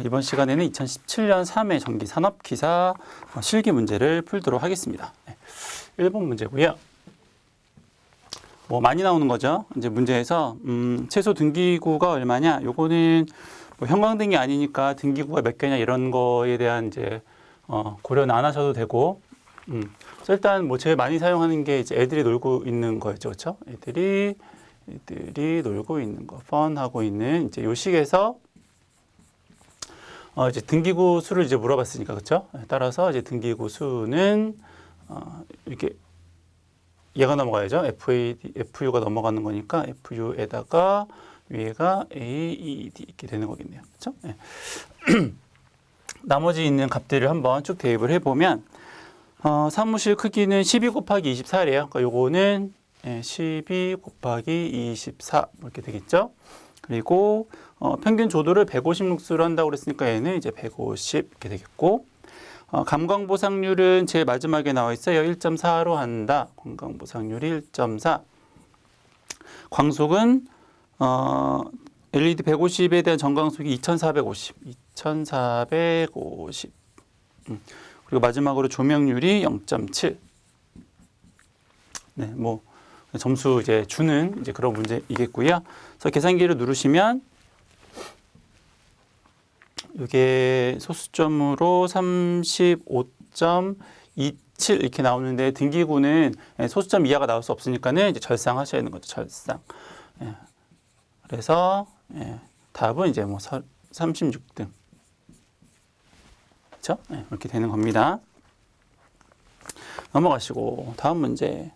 이번 시간에는 2017년 3회 전기 산업기사 실기 문제를 풀도록 하겠습니다. 1번 문제고요. 뭐 많이 나오는 거죠. 이제 문제에서 최소 등기구가 얼마냐? 요거는 뭐 형광등이 아니니까 등기구가 몇 개냐 이런 거에 대한 이제 고려는 안 하셔도 되고, 일단 뭐 제일 많이 사용하는 게 이제 애들이 놀고 있는 거였죠, 그렇죠? 애들이 놀고 있는 거, 펀하고 있는 이제 요 식에서 이제 등기구 수를 이제 물어봤으니까, 그렇죠? 따라서 이제 등기구 수는 이렇게 얘가 넘어가야죠. FU가 넘어가는 거니까 FU에다가 위에가 A, E, D 이렇게 되는 거겠네요. 그렇죠? 네. 나머지 있는 값들을 한번 쭉 대입을 해보면 사무실 크기는 12 곱하기 24래요. 그러니까 요거는 12 곱하기 24 이렇게 되겠죠. 그리고 평균 조도를 150룩스로 한다고 그랬으니까 얘는 이제 150 이렇게 되겠고, 감광보상률은 제일 마지막에 나와 있어요. 1.4로 한다. 감광보상률이 1.4. 광속은 LED 150에 대한 전광속이 2450. 그리고 마지막으로 조명률이 0.7. 네, 뭐 점수 이제 주는 이제 그런 문제이겠고요. 그래서 계산기를 누르시면 이게 소수점으로 35.27 이렇게 나오는데, 등기구는 소수점 이하가 나올 수 없으니까는 이제 절상하셔야 하는 거죠. 절상. 그래서 답은 이제 뭐 36등. 그렇죠? 이렇게 되는 겁니다. 넘어가시고 다음 문제.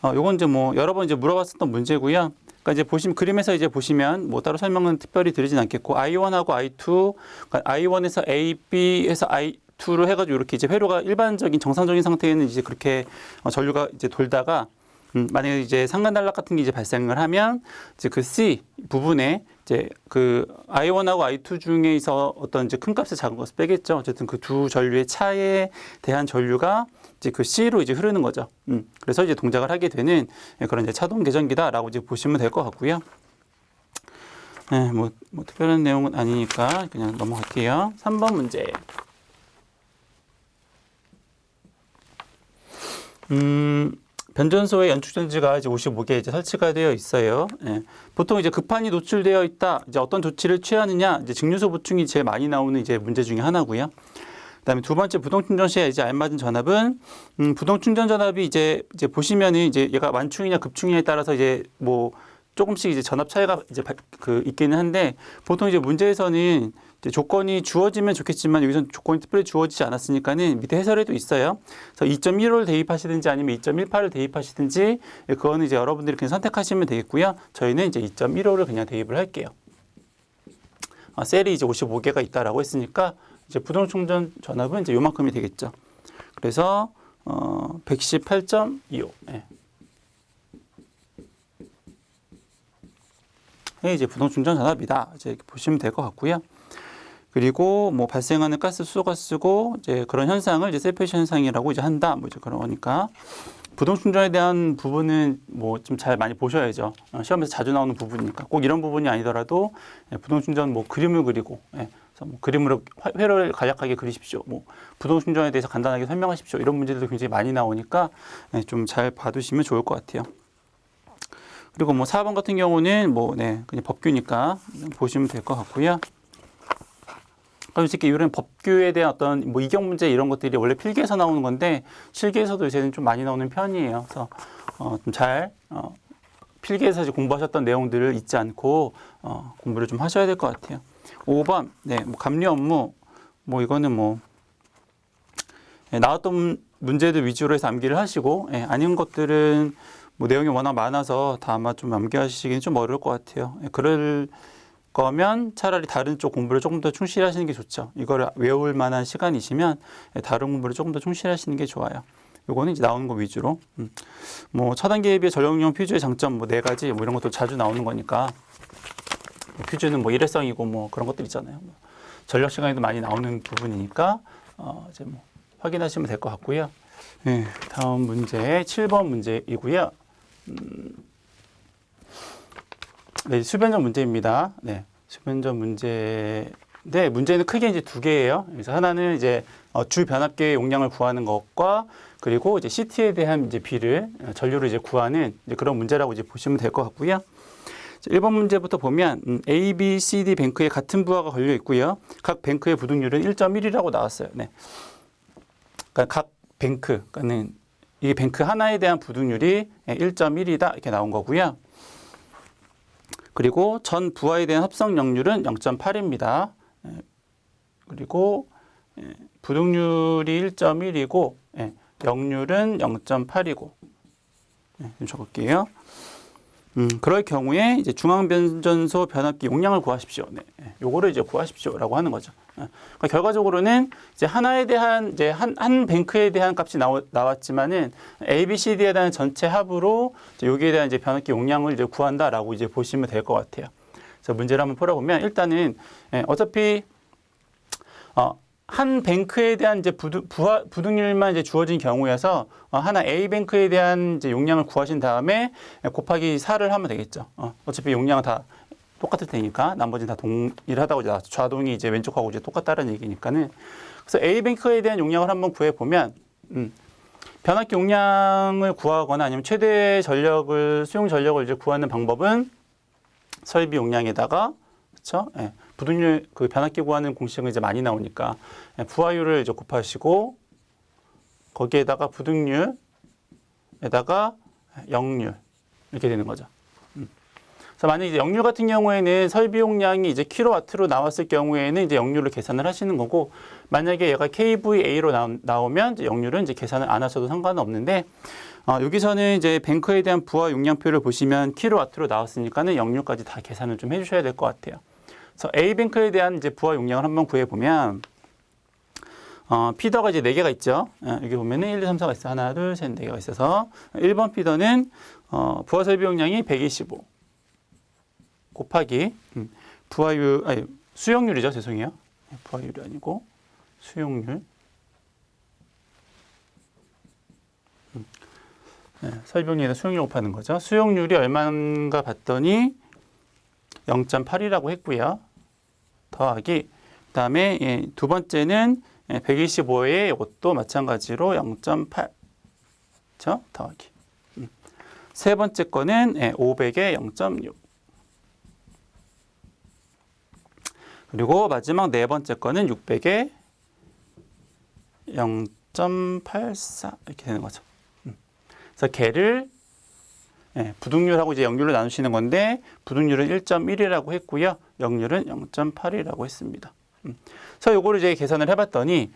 요건 이제 뭐 여러 번 이제 물어봤었던 문제고요. 그러니까 이제 그림에서 이제 보시면 뭐 따로 설명은 특별히 드리진 않겠고, I1하고 I2, 그러니까 I1에서 A, B에서 I2로 해가지고 이렇게 이제 회로가 일반적인 정상적인 상태에는 이제 그렇게 전류가 이제 돌다가 만약에 이제 상간단락 같은 게 이제 발생을 하면 이제 그 C 부분에 이제 그 I1하고 I2 중에서 어떤 이제 큰 값에 작은 것을 빼겠죠. 어쨌든 그 두 전류의 차에 대한 전류가 이제 그 C로 이제 흐르는 거죠. 그래서 이제 동작을 하게 되는 그런 이제 차동 계전기다라고 이제 보시면 될 것 같고요. 뭐 특별한 내용은 아니니까 그냥 넘어갈게요. 3번 문제. 변전소에 연축전지가 이제 55개 이제 설치가 되어 있어요. 보통 이제 급판이 노출되어 있다. 이제 어떤 조치를 취하느냐. 이제 직류소 보충이 제일 많이 나오는 이제 문제 중에 하나고요. 그다음에 두 번째 부동충전 시에 이제 알맞은 전압은 부동충전 전압이 이제 보시면은 이제 얘가 완충이냐 급충이냐에 따라서 이제 뭐 조금씩 이제 전압 차이가 이제 있기는 한데, 보통 이제 문제에서는 이제 조건이 주어지면 좋겠지만 여기서는 조건이 특별히 주어지지 않았으니까는 밑에 해설에도 있어요. 그래서 2.15를 대입하시든지 아니면 2.18을 대입하시든지 그거는 이제 여러분들이 그냥 선택하시면 되겠고요. 저희는 이제 2.15를 그냥 대입을 할게요. 셀이 이제 55개가 있다라고 했으니까 이제 부동충전 전압은 이제 요만큼이 되겠죠. 그래서 118.25. 이제 부동충전 전압이다. 이제 이렇게 보시면 될 것 같고요. 그리고 뭐 발생하는 가스 수소가스고 이제 그런 현상을 이제 세페시 현상이라고 이제 한다. 뭐 이제 그런 거니까 부동충전에 대한 부분은 뭐 좀 잘 많이 보셔야죠. 시험에서 자주 나오는 부분이니까 꼭 이런 부분이 아니더라도 부동충전 뭐 그림을 그리고 그래서 뭐 그림으로 회로를 간략하게 그리십시오. 뭐 부동충전에 대해서 간단하게 설명하십시오. 이런 문제들도 굉장히 많이 나오니까 좀 잘 봐두시면 좋을 것 같아요. 그리고 뭐 4번 같은 경우는 뭐 그냥 법규니까 보시면 될 것 같고요. 그럼 이렇게 이런 법규에 대한 어떤 뭐 이격 문제 이런 것들이 원래 필기에서 나오는 건데 실기에서도 요새는 좀 많이 나오는 편이에요. 그래서 좀 잘 필기에서 이제 공부하셨던 내용들을 잊지 않고 공부를 좀 하셔야 될 것 같아요. 5번 뭐 감리 업무, 뭐 이거는 뭐 나왔던 문제들 위주로 해서 암기를 하시고, 아닌 것들은 뭐 내용이 워낙 많아서 다 아마 좀 암기하시기는 좀 어려울 것 같아요. 그럴 거면 차라리 다른 쪽 공부를 조금 더 충실히 하시는 게 좋죠. 이거를 외울 만한 시간이시면 다른 공부를 조금 더 충실히 하시는 게 좋아요. 요거는 이제 나오는 거 위주로. 뭐 차단계에 비해 전력용 퓨즈의 장점 뭐 4가지 뭐 이런 것도 자주 나오는 거니까, 퓨즈는 뭐 일회성이고 뭐 그런 것들 있잖아요. 전력 시간에도 많이 나오는 부분이니까 이제 뭐 확인하시면 될 것 같고요. 다음 문제 7번 문제이고요. 수변전 문제입니다. 수변전 문제 네, 문제는 크게 이제 두 개예요. 그래서 하나는 이제 주 변압계의 용량을 구하는 것과 그리고 이제 CT에 대한 이제 비를 전류를 이제 구하는 이제 그런 문제라고 이제 보시면 될 것 같고요. 1번 문제부터 보면 A, B, C, D 뱅크에 같은 부하가 걸려 있고요. 각 뱅크의 부등률은 1.1이라고 나왔어요. 네. 그러니까 각 뱅크, 그러니까는 이 뱅크 하나에 대한 부등률이 1.1이다 이렇게 나온 거고요. 그리고 전 부하에 대한 합성 역률은 0.8입니다. 그리고 부등률이 1.1이고 역률은 0.8이고 좀 적을게요. 그럴 경우에 이제 중앙변전소 변압기 용량을 구하십시오. 네, 요거를 이제 구하십시오라고 하는 거죠. 그러니까 결과적으로는 이제 하나에 대한 이제 한 뱅크에 대한 값이 나왔지만은 A, B, C, D에 대한 전체 합으로 이제 여기에 대한 이제 변압기 용량을 이제 구한다라고 이제 보시면 될 것 같아요. 그래서 문제를 한번 풀어보면 일단은 어차피 한 뱅크에 대한 이제 부등률만 이제 주어진 경우여서 하나 A 뱅크에 대한 이제 용량을 구하신 다음에 곱하기 4를 하면 되겠죠. 어차피 용량은 다 똑같을 테니까 나머지는 다 동일하다고 이제 좌동이 이제 왼쪽하고 이제 똑같다는 얘기니까는 그래서 A 뱅크에 대한 용량을 한번 구해 보면 변압기 용량을 구하거나 아니면 최대 전력을 수용 전력을 이제 구하는 방법은 설비 용량에다가 그렇죠? 부등률 그 변압기 구하는 공식은 이제 많이 나오니까 부하율을 이제 곱하시고 거기에다가 부등률에다가 역률 이렇게 되는 거죠. 그래서 만약 이제 역률 같은 경우에는 설비 용량이 이제 킬로와트로 나왔을 경우에는 이제 역률을 계산을 하시는 거고 만약에 얘가 kVA로 나오면 이제 역률은 이제 계산을 안 하셔도 상관은 없는데 여기서는 이제 뱅크에 대한 부하 용량표를 보시면 킬로와트로 나왔으니까는 역률까지 다 계산을 좀 해주셔야 될 것 같아요. 그래서 A 뱅크에 대한 이제 부하 용량을 한번 구해 보면 피더가 이제 4개가 있죠. 여기 보면은 1, 2, 3, 4가 있어. 하나, 둘, 셋, 4개가 있어서 1번 피더는 부하 설비 용량이 125 곱하기 부하율 아니 수용률이죠. 죄송해요. 부하율이 아니고 수용률. 설비 용량에다 수용률 곱하는 거죠. 수용률이 얼마인가 봤더니 0.8이라고 했고요. 더하기 그다음에 두 번째는 125에 이것도 마찬가지로 0.8 그렇죠? 더하기 세 번째 거는 500에 0.6 그리고 마지막 네 번째 거는 600에 0.84 이렇게 되는 거죠. 그래서 걔를 부등률하고 이제 역률로 나누시는 건데 부등률은 1.1이라고 했고요. 역률은 0.8이라고 했습니다. 그래서 요거를 이제 계산을 해봤더니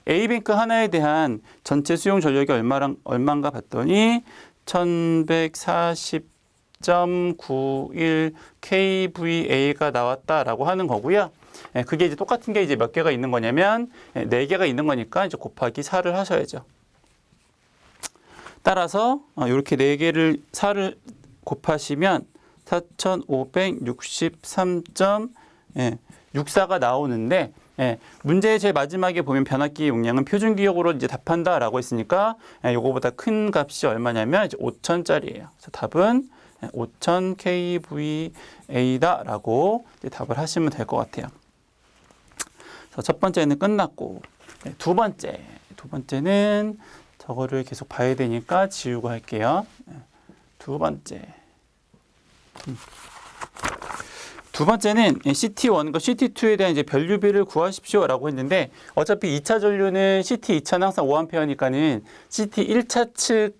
A뱅크 하나에 대한 전체 수용 전력이 얼마인가 봤더니 1140.91 kVA가 나왔다라고 하는 거고요. 그게 이제 똑같은 게 이제 몇 개가 있는 거냐면 4개가 있는 거니까 이제 곱하기 4를 하셔야죠. 따라서 이렇게 4개를 4를 곱하시면 4563.64가 나오는데 문제의 제일 마지막에 보면 변압기 용량은 표준 기억으로 이제 답한다라고 했으니까 요거보다 큰 값이 얼마냐면 이제 5,000짜리예요. 그래서 답은 5,000 kVA다라고 답을 하시면 될 것 같아요. 그래서 첫 번째는 끝났고 두 번째는 저거를 계속 봐야 되니까 지우고 할게요. 두 번째는 CT1과 CT2에 대한 이제 변류비를 구하십시오라고 했는데 어차피 2차 전류는 CT2차는 항상 5A니까는 CT1차 측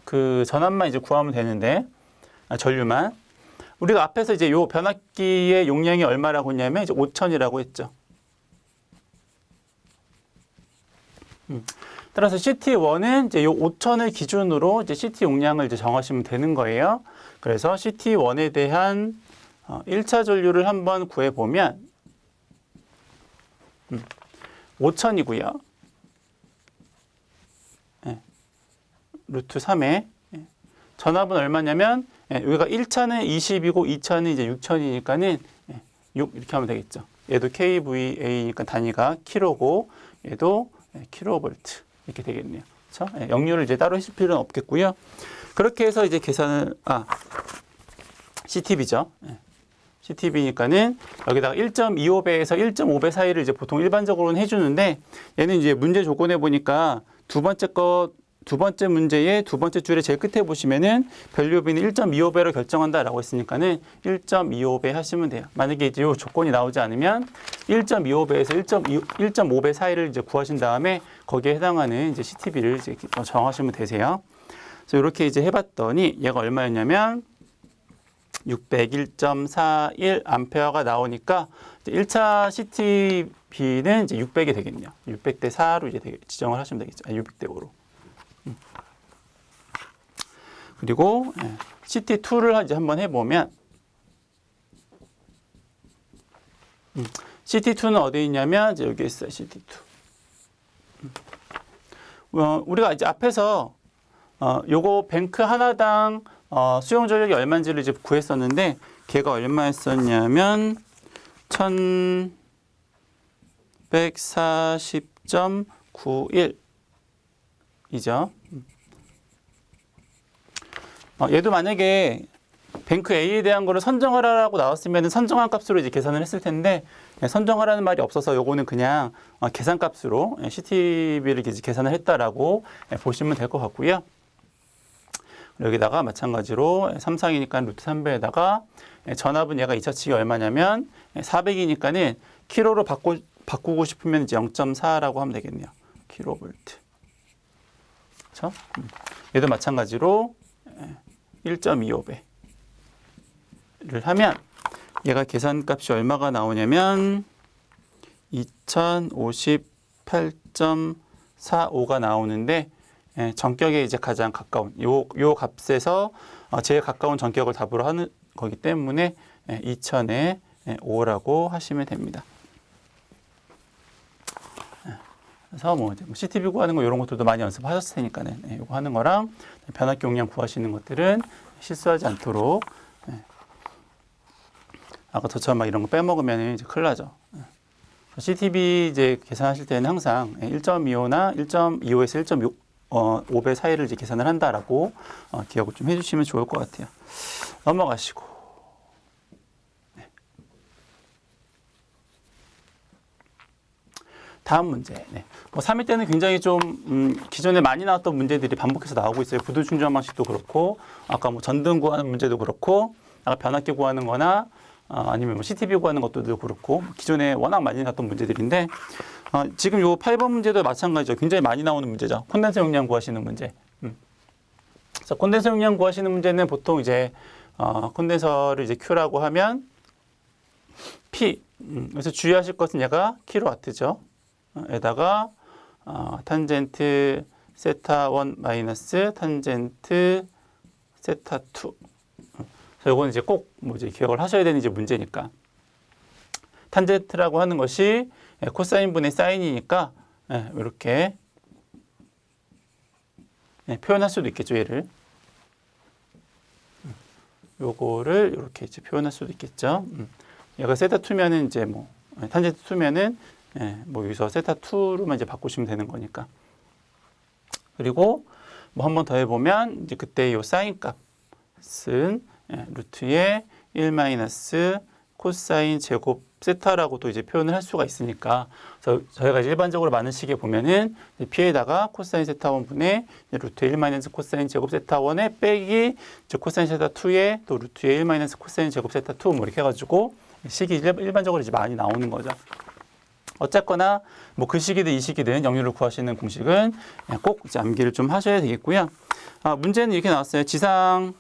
그 전압만 이제 구하면 되는데 전류만 우리가 앞에서 이제 요 변압기의 용량이 얼마라고 했냐면 이제 5,000이라고 했죠. 따라서 CT1은 이제 요 5,000을 기준으로 이제 CT 용량을 이제 정하시면 되는 거예요. 그래서 CT1에 대한 1차 전류를 한번 구해 보면 5,000이고요. 루트 3에 전압은 얼마냐면 여기가 1차는 20이고 2차는 이제 6,000이니까는 6 이렇게 하면 되겠죠. 얘도 kVA니까 단위가 킬로고 얘도 킬로볼트 이렇게 되겠네요. 그렇죠? 역률을 이제 따로 하실 필요는 없겠고요. 그렇게 해서 이제 계산을 CTB죠. CTB니까는 여기다가 1.25배에서 1.5배 사이를 이제 보통 일반적으로는 해주는데 얘는 이제 문제 조건에 보니까 두 번째 문제의 두 번째 줄에 제일 끝에 보시면은 밸류비는 1.25배로 결정한다라고 했으니까는 1.25배 하시면 돼요. 만약에 이제 이 조건이 나오지 않으면 1.25배에서 1.5배 사이를 이제 구하신 다음에 거기에 해당하는 이제 CTB를 이제 정하시면 되세요. 그래서 이렇게 이제 해봤더니 얘가 얼마였냐면 601.41 암페어가 나오니까 이제 1차 CTB는 이제 600이 되겠네요. 600대 4로 이제 지정을 하시면 되겠죠. 600대 5로. 그리고 CT2를 이제 한번 해보면 CT2는 어디 있냐면 이제 여기 있어요. CT2. 우리가 이제 앞에서 요거 뱅크 하나당 수용 전력이 얼마인지를 이제 구했었는데 걔가 얼마였었냐면 1140.91이죠. 얘도 만약에 뱅크 A에 대한 거를 선정하라고 나왔으면 선정한 값으로 이제 계산을 했을 텐데 선정하라는 말이 없어서 요거는 그냥 계산값으로 CTB를 계산을 했다라고 보시면 될 것 같고요. 여기다가 마찬가지로 3상이니까 루트 3배에다가 전압은 얘가 2차 측이 얼마냐면 400이니까는 킬로로 바꾸고 싶으면 이제 0.4라고 하면 되겠네요. 킬로볼트. 그렇죠? 얘도 마찬가지로 1.25배를 하면 얘가 계산값이 얼마가 나오냐면 2058.45가 나오는데 전격에 이제 가장 가까운 요 값에서 제일 가까운 전격을 답으로 하는 거기 때문에 2000에 5라고 하시면 됩니다. 그래서 뭐 CTB 구하는 거 이런 것들도 많이 연습하셨을 테니까는 이거 하는 거랑 변압기 용량 구하시는 것들은 실수하지 않도록 아까 저처럼 막 이런 거 빼먹으면 이제 큰일 나죠. CTB 이제 계산하실 때는 항상 1.25나 1.25에서 1.5배 사이를 이제 계산을 한다라고 기억을 좀 해주시면 좋을 것 같아요. 넘어가시고. 다음 문제. 뭐 3일 때는 굉장히 좀 기존에 많이 나왔던 문제들이 반복해서 나오고 있어요. 부도 충전 방식도 그렇고 아까 뭐 전등 구하는 문제도 그렇고 아까 변압기 구하는 거나 아니면 뭐 CTB 구하는 것도 그렇고 기존에 워낙 많이 나왔던 문제들인데 지금 요 8번 문제도 마찬가지죠. 굉장히 많이 나오는 문제죠. 콘덴서 용량 구하시는 문제. 그래서 콘덴서 용량 구하시는 문제는 보통 이제 콘덴서를 이제 Q라고 하면 P. 그래서 주의하실 것은 얘가 킬로와트죠. 에다가 탄젠트 세타 1 마이너스 탄젠트 세타 2. 이거는 이제 꼭 뭐 이제 기억을 하셔야 되는 이제 문제니까. 탄젠트라고 하는 것이 코사인 분의 사인이니까 이렇게 표현할 수도 있겠죠, 얘를. 요거를 이렇게 이제 표현할 수도 있겠죠. 얘가 세타 2면은 이제 뭐 탄젠트 2면은 뭐 여기서 세타 2로만 이제 바꾸시면 되는 거니까. 그리고 뭐 한 번 더 해보면 이제 그때 요 사인 값은 루트의 1 마이너스 코사인 제곱 세타라고도 이제 표현을 할 수가 있으니까. 그래서 저희가 이제 일반적으로 많은 식에 보면은 P에다가 코사인 세타 1분의 루트의 1 마이너스 코사인 제곱 세타 1에 빼기 코사인 세타 2에 또 루트의 1 마이너스 코사인 제곱 세타 2 뭐 이렇게 해가지고 식이 일반적으로 이제 많이 나오는 거죠. 어쨌거나 뭐 그 식이든 이 식이든 역률을 구하시는 공식은 꼭 이제 암기를 좀 하셔야 되겠고요. 문제는 이렇게 나왔어요. 지상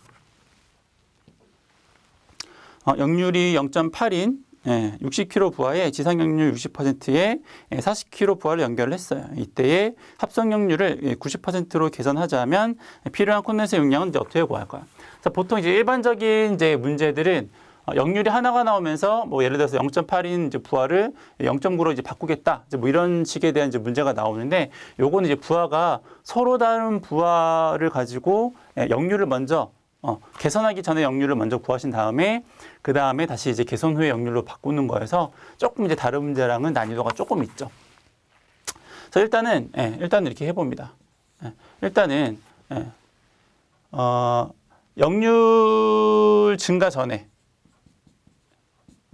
역률이 0.8인 60kg 부하에 지상 역률 60%에 40kg 부하를 연결을 했어요. 이때의 합성 역률을 90%로 개선하자면 필요한 콘덴서 용량은 이제 어떻게 구할까요? 그래서 보통 이제 일반적인 이제 문제들은 역률이 하나가 나오면서 뭐 예를 들어서 0.8인 이제 부하를 0.9로 이제 바꾸겠다. 이제 뭐 이런 식에 대한 이제 문제가 나오는데 요거는 이제 부하가 서로 다른 부하를 가지고 역률을 먼저 개선하기 전에 역률을 먼저 구하신 다음에 그 다음에 다시 이제 개선 후에 역률로 바꾸는 거여서 조금 이제 다른 문제랑은 난이도가 조금 있죠. 그래서 일단은 이렇게 해봅니다. 일단은 역률 증가 전에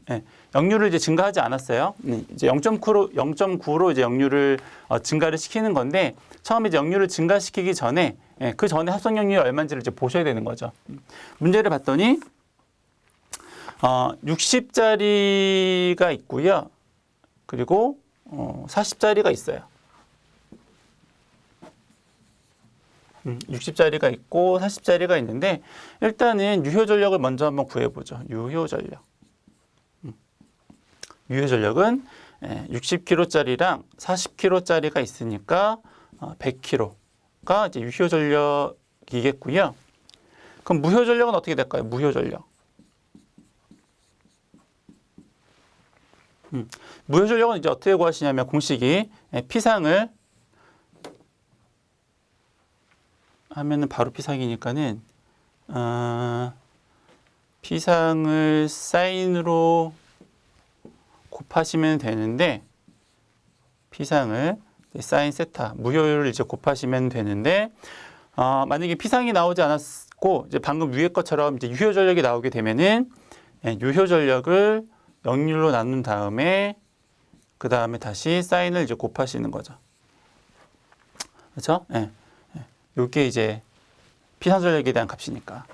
예, 역류를 이제 증가하지 않았어요. 이제 0.9로 이제 역류를 증가를 시키는 건데 처음에 이제 역류를 증가시키기 전에 그 전에 합성 역류율이 얼마인지를 이제 보셔야 되는 거죠. 문제를 봤더니 60짜리가 있고요. 그리고 40짜리가 있어요. 60짜리가 있고 40짜리가 있는데 일단은 유효 전력을 먼저 한번 구해보죠. 유효 전력. 유효 전력은 60kg짜리랑 40kg짜리가 있으니까 100kg가 이제 유효 전력이겠고요. 그럼 무효 전력은 어떻게 될까요? 무효 전력. 무효 전력은 이제 어떻게 구하시냐면 공식이 P상을 하면은 바로 P상이니까는 P상을 사인으로 곱하시면 되는데 P상을 사인 세타 무효율을 이제 곱하시면 되는데 만약에 P상이 나오지 않았고 이제 방금 위에 것처럼 이제 유효 전력이 나오게 되면은 유효 전력을 역률로 나눈 다음에 그 다음에 다시 사인을 이제 곱하시는 거죠. 그렇죠? 예. 이게 이제 P상 전력에 대한 값이니까.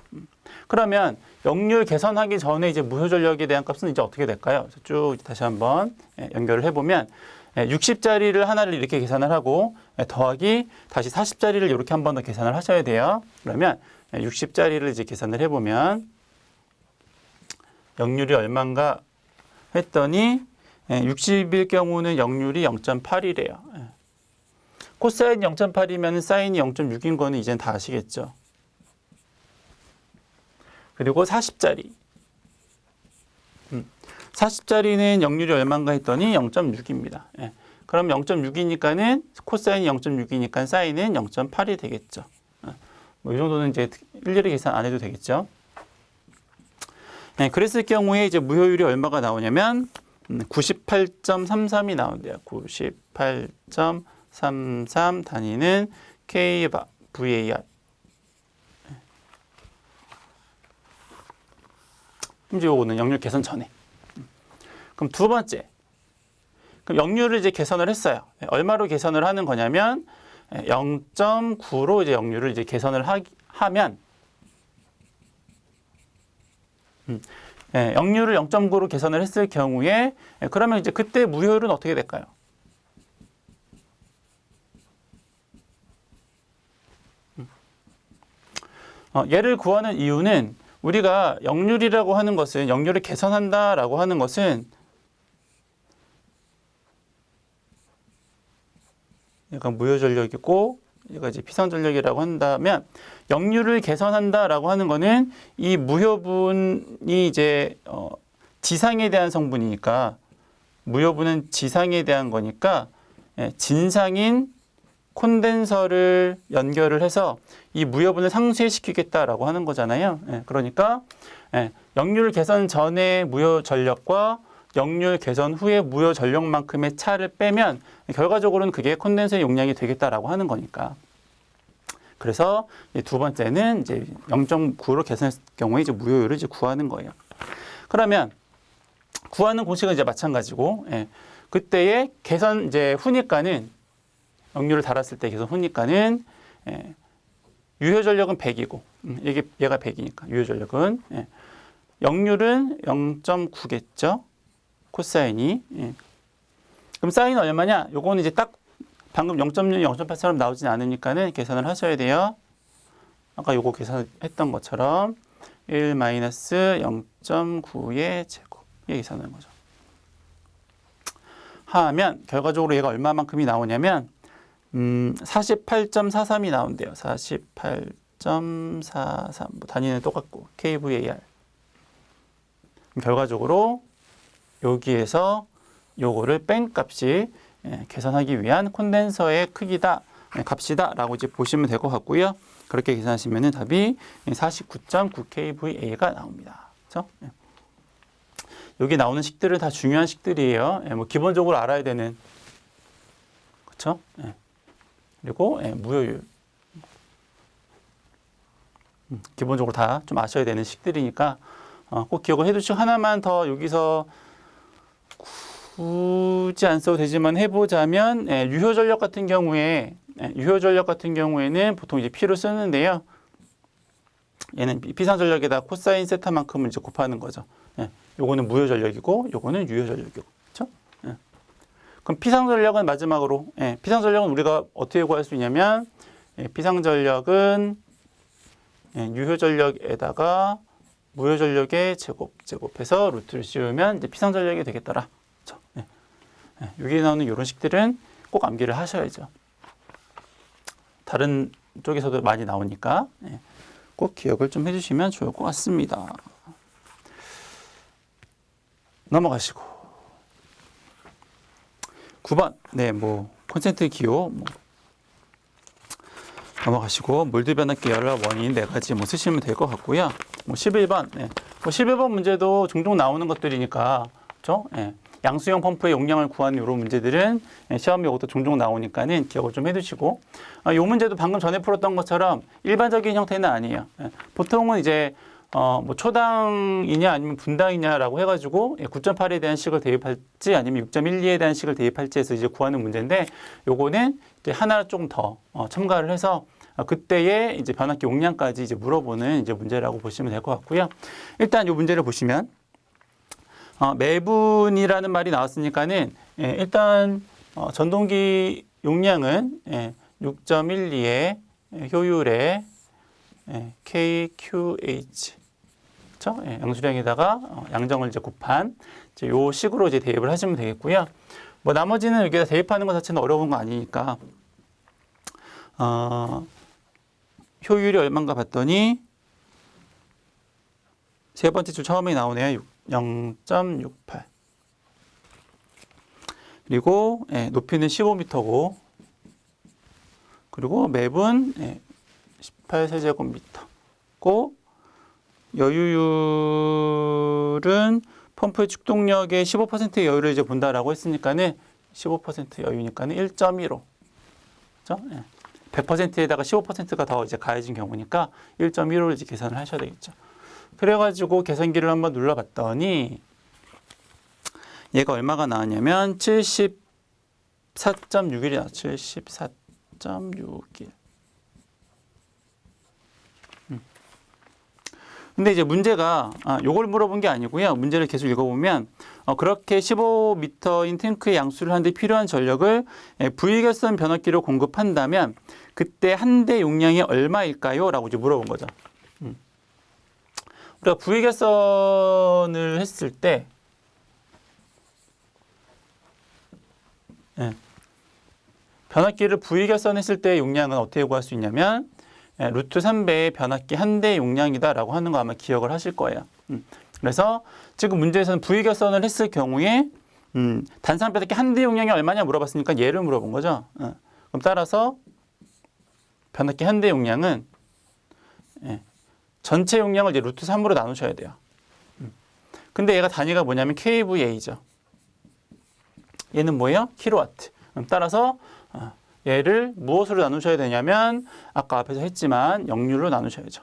그러면 역률 계산하기 전에 이제 무효 전력에 대한 값은 이제 어떻게 될까요? 쭉 다시 한번 연결을 해보면 60짜리를 하나를 이렇게 계산을 하고 더하기 다시 40짜리를 이렇게 한 번 더 계산을 하셔야 돼요. 그러면 60짜리를 이제 계산을 해보면 역률이 얼마인가 했더니 60일 경우는 역률이 0.8이래요. 코사인 0.8이면 사인이 0.6인 거는 이젠 다 아시겠죠. 그리고 40짜리. 40짜리는 역률이 얼마인가 했더니 0.6입니다. 그럼 0.6이니까는 코사인이 0.6이니까 사인은 0.8이 되겠죠. 뭐 이 정도는 이제 일일이 계산 안 해도 되겠죠. 그랬을 경우에 이제 무효율이 얼마가 나오냐면 98.33이 나온대요. 98.33 단위는 kVAR. 이제 요거는 역률 계산 전에. 그럼 두 번째. 그럼 역률을 이제 계산을 했어요. 얼마로 계산을 하는 거냐면 0.9로 이제 역률을 이제 계산을 하면 역률을 0.9로 계산을 했을 경우에 그러면 이제 그때 무효율은 어떻게 될까요? 얘를 구하는 이유는 우리가 역률이라고 하는 것은 역률을 계산한다라고 하는 것은 얘가 무효 전력이고 얘가 이제 P상 전력이라고 한다면 역률을 계산한다라고 하는 거는 이 무효분이 이제 지상에 대한 성분이니까 무효분은 지상에 대한 거니까 진상인 콘덴서를 연결을 해서 이 무효분을 상쇄시키겠다라고 하는 거잖아요. 그러니까 역률 계산 전에 무효 전력과 역률 계산 후에 무효 전력만큼의 차를 빼면 결과적으로는 그게 콘덴서의 용량이 되겠다라고 하는 거니까. 그래서 두 번째는 이제 0.9로 계산했을 경우에 이제 무효율을 이제 구하는 거예요. 그러면 구하는 공식은 이제 마찬가지고, 그때의 계산 이제 후니까는 역률을 달았을 때 계산 후니까는 유효 전력은 100이고, 얘가 100이니까 유효 전력은 역률은 0.9겠죠. 코사인이. 그럼 사인은 얼마냐? 요거는 이제 딱 방금 0.6, 0.8처럼 나오진 않으니까는 계산을 하셔야 돼요. 아까 요거 계산했던 것처럼 1-0.9의 제곱. 이게 계산하는 거죠. 하면 결과적으로 얘가 얼마만큼이 나오냐면 48.43이 나온대요. 48.43. 뭐 단위는 똑같고 kVAR. 결과적으로 여기에서 요거를 뺀 값이 계산하기 위한 콘덴서의 크기다, 값이다 라고 이제 보시면 될 것 같고요. 그렇게 계산하시면 답이 49.9 kVA가 나옵니다. 그렇죠? 여기 나오는 식들은 다 중요한 식들이에요. 뭐 기본적으로 알아야 되는, 그렇죠? 그리고 무효율. 기본적으로 다 좀 아셔야 되는 식들이니까 꼭 기억을 해두시고 하나만 더 여기서 굳이 안 써도 되지만 해보자면 유효 전력 같은 경우에는 보통 이제 P로 쓰는데요. 얘는 피상 전력에다 코사인 세타만큼을 이제 곱하는 거죠. 요거는 무효 전력이고 요거는 유효 전력이고. 그렇죠? 그럼 피상 전력은 마지막으로 피상 전력은 우리가 어떻게 구할 수 있냐면 피상 전력은 유효 전력에다가 무효 전력의 제곱해서 루트를 씌우면 이제 피상 전력이 되겠더라. 그렇죠? 여기 나오는 이런 식들은 꼭 암기를 하셔야죠. 다른 쪽에서도 많이 나오니까 꼭 기억을 좀 해주시면 좋을 것 같습니다. 넘어가시고 9번 콘센트 기호 넘어가시고 몰드 변압기 열화 원인 4가지 쓰시면 될 것 같고요. 11번 11번 문제도 종종 나오는 것들이니까 그렇죠? 양수형 펌프의 용량을 구하는 이런 문제들은 시험에 이것도 종종 나오니까는 기억을 좀 해두시고 이 문제도 방금 전에 풀었던 것처럼 일반적인 형태는 아니에요. 보통은 이제 초당이냐 아니면 분당이냐라고 해가지고 9.8에 대한 식을 대입할지 아니면 6.12에 대한 식을 대입할지 해서 이제 구하는 문제인데 요거는 이제 하나 조금 더 첨가를 해서 그때의 이제 변압기 용량까지 이제 물어보는 이제 문제라고 보시면 될 것 같고요. 일단 이 문제를 보시면 매분이라는 말이 나왔으니까는 일단 전동기 용량은 6.12의 효율의 KQH 그렇죠? 양수량에다가 양정을 이제 곱한 이제 요 식으로 이제 대입을 하시면 되겠고요. 나머지는 여기다 대입하는 것 자체는 어려운 거 아니니까 효율이 얼마인가 봤더니 세 번째 줄 처음에 나오네요. 0.68 그리고 높이는 15m고 그리고 맵은 18세제곱미터고 여유율은 펌프의 축동력의 15%의 여유를 이제 본다라고 했으니까는 15% 여유니까는 1.15 그렇죠? 100%에다가 15%가 더 이제 가해진 경우니까 1.15를 이제 계산을 하셔야 되겠죠. 그래가지고 계산기를 한번 눌러봤더니 얘가 얼마가 나왔냐면 74.61이 나왔죠. 74.61. 근데 이제 문제가 요걸 물어본 게 아니고요. 문제를 계속 읽어보면 그렇게 15m인 탱크의 양수를 하는데 필요한 전력을 V결선 변압기로 공급한다면 그때 한 대 용량이 얼마일까요? 라고 이제 물어본 거죠. 우리가 V결선을 했을 때 변압기를 V결선했을 때 용량은 어떻게 구할 수 있냐면 루트 3배의 변압기 한 대 용량이다 라고 하는 거 아마 기억을 하실 거예요. 그래서 지금 문제에서는 V결선을 했을 경우에 단상 변압기 한 대 용량이 얼마냐 물어봤으니까 얘를 물어본 거죠. 그럼 따라서 변압기 한 대 용량은 전체 용량을 이제 루트 3으로 나누셔야 돼요. 근데 얘가 단위가 뭐냐면 kVA죠. 얘는 뭐예요? 킬로와트. 따라서 얘를 무엇으로 나누셔야 되냐면 아까 앞에서 했지만 역률로 나누셔야죠.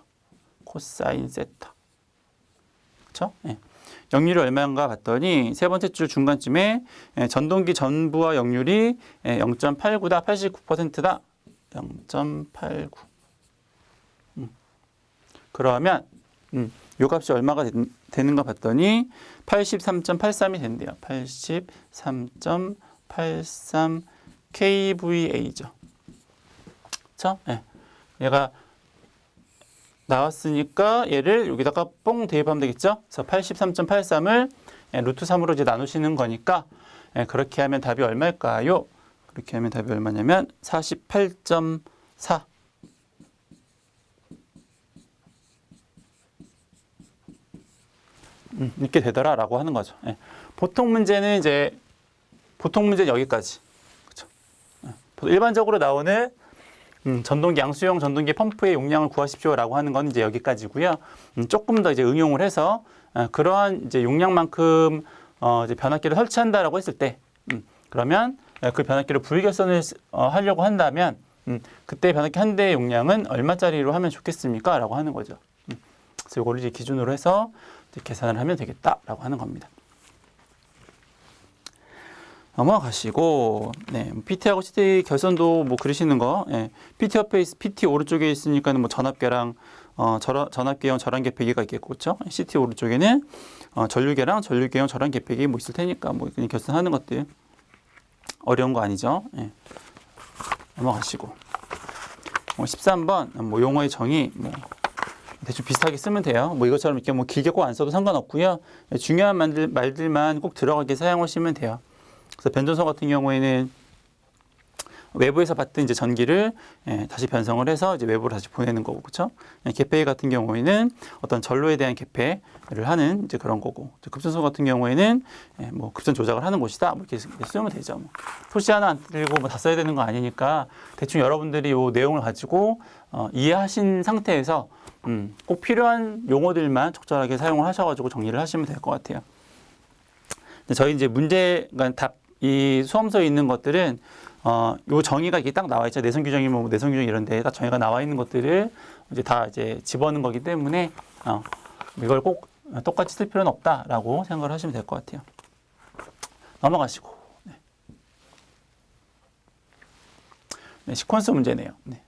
코사인 세타. 그렇죠? 역률이 얼마인가 봤더니 세 번째 줄 중간쯤에 전동기 전부와 역률이 0.89다, 89%다. 0.89. 그러면 요 값이 얼마가 되는가 봤더니 83.83이 된대요. 83.83 kVA죠. 그렇죠? 얘가 나왔으니까 얘를 여기다가 뽕 대입하면 되겠죠? 그래서 83.83을 루트 3으로 이제 나누시는 거니까 그렇게 하면 답이 얼마일까요? 그렇게 하면 답이 얼마냐면 48.4. 이렇게 되더라라고 하는 거죠. 보통 문제는 여기까지. 그렇죠? 일반적으로 나오는 전동기 양수형 전동기 펌프의 용량을 구하십시오라고 하는 건 이제 여기까지고요. 조금 더 이제 응용을 해서 그러한 이제 용량만큼 이제 변압기를 설치한다라고 했을 때, 그러면 그 변압기를 V결선을 하려고 한다면 그때 변압기 한 대의 용량은 얼마짜리로 하면 좋겠습니까?라고 하는 거죠. 그래서 이거를 이제 기준으로 해서 계산을 하면 되겠다라고 하는 겁니다. 넘어가시고, 네, PT하고 CT 결선도 뭐 그리시는 거, 예, PT 옆에 PT 오른쪽에 있으니까는 뭐 전압계랑 전압계형 절환계폐기가 있겠고, 그렇죠? CT 오른쪽에는 전류계랑 전류계형 절환계폐기 뭐 있을 테니까 뭐 그냥 결선하는 것들 어려운 거 아니죠? 예. 넘어가시고, 13번 뭐 용어의 정의 뭐 대충 비슷하게 쓰면 돼요. 뭐 이것처럼 이렇게 뭐 길게 꼭 안 써도 상관없고요. 중요한 말들만 꼭 들어가게 사용하시면 돼요. 그래서 변전소 같은 경우에는 외부에서 받던 이제 전기를 다시 변성을 해서 이제 외부로 다시 보내는 거고, 그렇죠? 개폐 같은 경우에는 어떤 전로에 대한 개폐를 하는 이제 그런 거고, 급전소 같은 경우에는 뭐 급전 조작을 하는 곳이다. 뭐 이렇게 쓰면 되죠. 뭐. 토시 하나 안 들고 뭐 다 써야 되는 거 아니니까 대충 여러분들이 이 내용을 가지고 이해하신 상태에서 꼭 필요한 용어들만 적절하게 사용을 하셔가지고 정리를 하시면 될 것 같아요. 저희 이제 문제, 그러니까 이 수험서에 있는 것들은 요 정의가 이게 딱 나와 있죠. 내성 규정이 뭐 내성 규정 이런데 딱 정의가 나와 있는 것들을 이제 다 이제 집어넣는 거기 때문에 이걸 꼭 똑같이 쓸 필요는 없다라고 생각을 하시면 될 것 같아요. 넘어가시고. 네. 네, 시퀀스 문제네요. 네.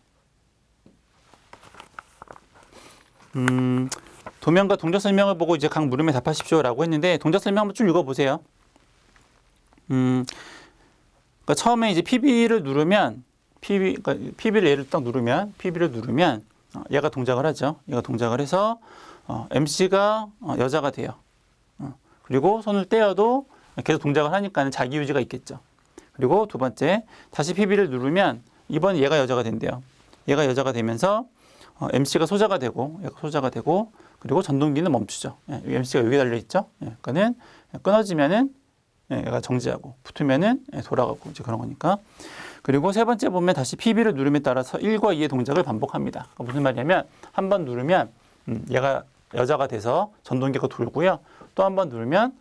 도면과 동작 설명을 보고 이제 각 물음에 답하십시오라고 했는데 동작 설명 한번 쭉 읽어보세요. 그러니까 처음에 이제 PB를 누르면 그러니까 PB를 얘를 딱 누르면 PB를 누르면 얘가 동작을 하죠. 얘가 동작을 해서 MC가 여자가 돼요. 그리고 손을 떼어도 계속 동작을 하니까 자기 유지가 있겠죠. 그리고 두 번째 다시 PB를 누르면 이번 얘가 여자가 된대요. 얘가 여자가 되면서 MC가 소자가 되고 얘가 소자가 되고 그리고 전동기는 멈추죠. MC가 여기 달려 있죠. 그러니까는 끊어지면은 얘가 정지하고 붙으면은 돌아가고 이제 그런 거니까. 그리고 세 번째 보면 다시 PB를 누름에 따라서 1과 2의 동작을 반복합니다. 그러니까 무슨 말이냐면 한 번 누르면 얘가 여자가 돼서 전동기가 돌고요. 또 한 번 누르면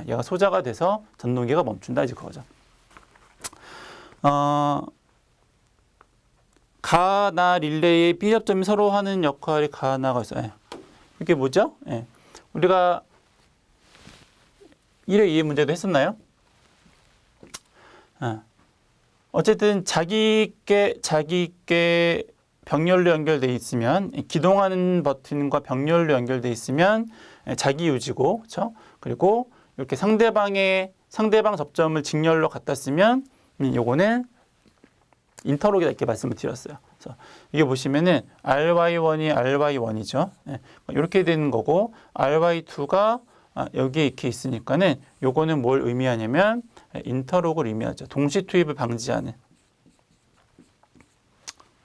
얘가 소자가 돼서 전동기가 멈춘다 이제 그거죠. 가나 릴레이의 B 접점이 서로 하는 역할이 가나가 있어요. 이게 뭐죠? 우리가 1회 2의 문제도 했었나요? 어쨌든 자기께 병렬로 연결되어 있으면 기동하는 버튼과 병렬로 연결되어 있으면 자기 유지고, 그렇죠? 그리고 이렇게 상대방 접점을 직렬로 갖다 쓰면 요거는 인터록이다 이렇게 말씀을 드렸어요. 그래서 이게 보시면은 RY1이 RY1이죠. 이렇게 되는 거고 RY2가 여기에 이렇게 있으니까는 요거는 뭘 의미하냐면 인터록을 의미하죠. 동시 투입을 방지하는.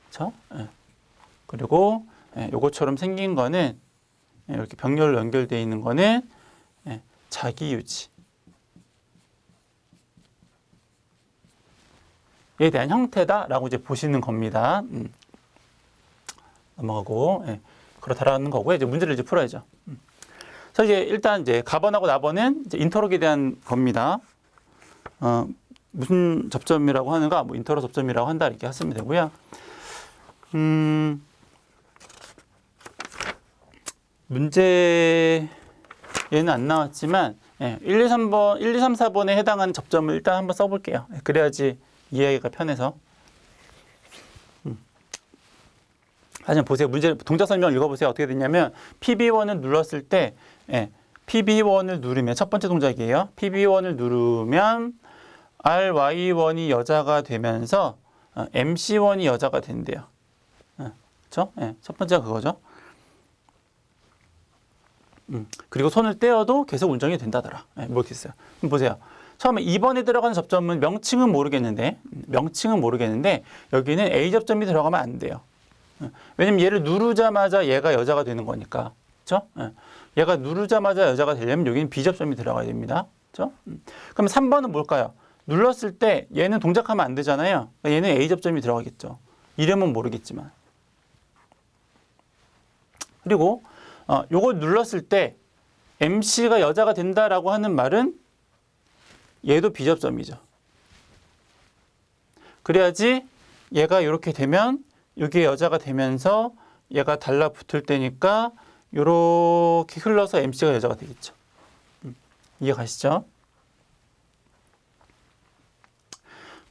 그렇죠? 그리고 요것처럼 생긴 거는 이렇게 병렬로 연결되어 있는 거는 자기 유지. 에 대한 형태다라고 이제 보시는 겁니다. 넘어가고 그렇다라는 거고요. 이제 문제를 이제 풀어야죠. 그래서 이제 일단 이제 가번하고 나번은 이제 인터록에 대한 겁니다. 무슨 접점이라고 하는가? 뭐 인터록 접점이라고 한다 이렇게 하시면 되고요. 문제에는 안 나왔지만 1, 2, 3번, 1, 2, 3, 4번에 해당하는 접점을 일단 한번 써볼게요. 그래야지 이해하기가 편해서. 하지만 보세요. 문제 동작 설명을 읽어보세요. 어떻게 되냐면 PB1을 눌렀을 때 PB1을 누르면 첫 번째 동작이에요. PB1을 누르면 RY1이 여자가 되면서 MC1이 여자가 된대요. 그렇죠? 첫 번째가 그거죠. 그리고 손을 떼어도 계속 운전이 된다더라. 뭐 이렇게 있어요. 그럼 보세요. 처음에 2번에 들어가는 접점은 명칭은 모르겠는데 여기는 A 접점이 들어가면 안 돼요. 왜냐면 얘를 누르자마자 얘가 여자가 되는 거니까. 그렇죠? 얘가 누르자마자 여자가 되려면 여기는 B 접점이 들어가야 됩니다. 그렇죠? 그럼 3번은 뭘까요? 눌렀을 때 얘는 동작하면 안 되잖아요. 얘는 A 접점이 들어가겠죠. 이름은 모르겠지만. 그리고 요걸 눌렀을 때 MC가 여자가 된다라고 하는 말은 얘도 B 접점이죠. 그래야지 얘가 이렇게 되면 여기에 여자가 되면서 얘가 달라붙을 때니까 이렇게 흘러서 MC가 여자가 되겠죠. 이해 가시죠?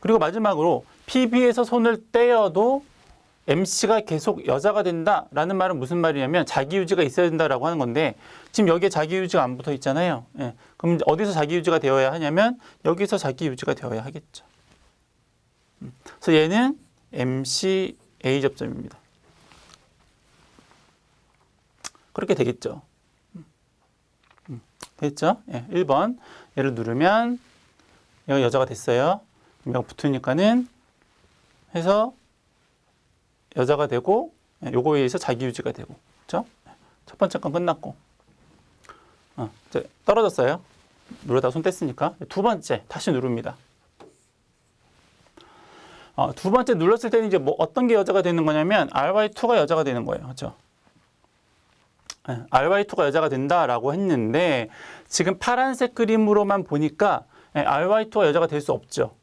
그리고 마지막으로 PB에서 손을 떼어도 MC가 계속 여자가 된다라는 말은 무슨 말이냐면 자기유지가 있어야 된다라고 하는 건데 지금 여기에 자기유지가 안 붙어 있잖아요. 예. 그럼 어디서 자기유지가 되어야 하냐면 여기서 자기유지가 되어야 하겠죠. 그래서 얘는 MC A 접점입니다. 그렇게 되겠죠. 됐죠? 예. 1번 얘를 누르면 얘가 여자가 됐어요. 얘가 붙으니까는 해서 여자가 되고 요거에 의해서 자기유지가 되고 그렇죠? 첫 번째 건 끝났고 이제 떨어졌어요. 누르다가 손 뗐으니까 두 번째 다시 누릅니다. 두 번째 눌렀을 때는 이제 뭐 어떤 게 여자가 되는 거냐면 RY2가 여자가 되는 거예요. 그렇죠? RY2가 여자가 된다라고 했는데 지금 파란색 그림으로만 보니까 RY2가 여자가 될 수 없죠.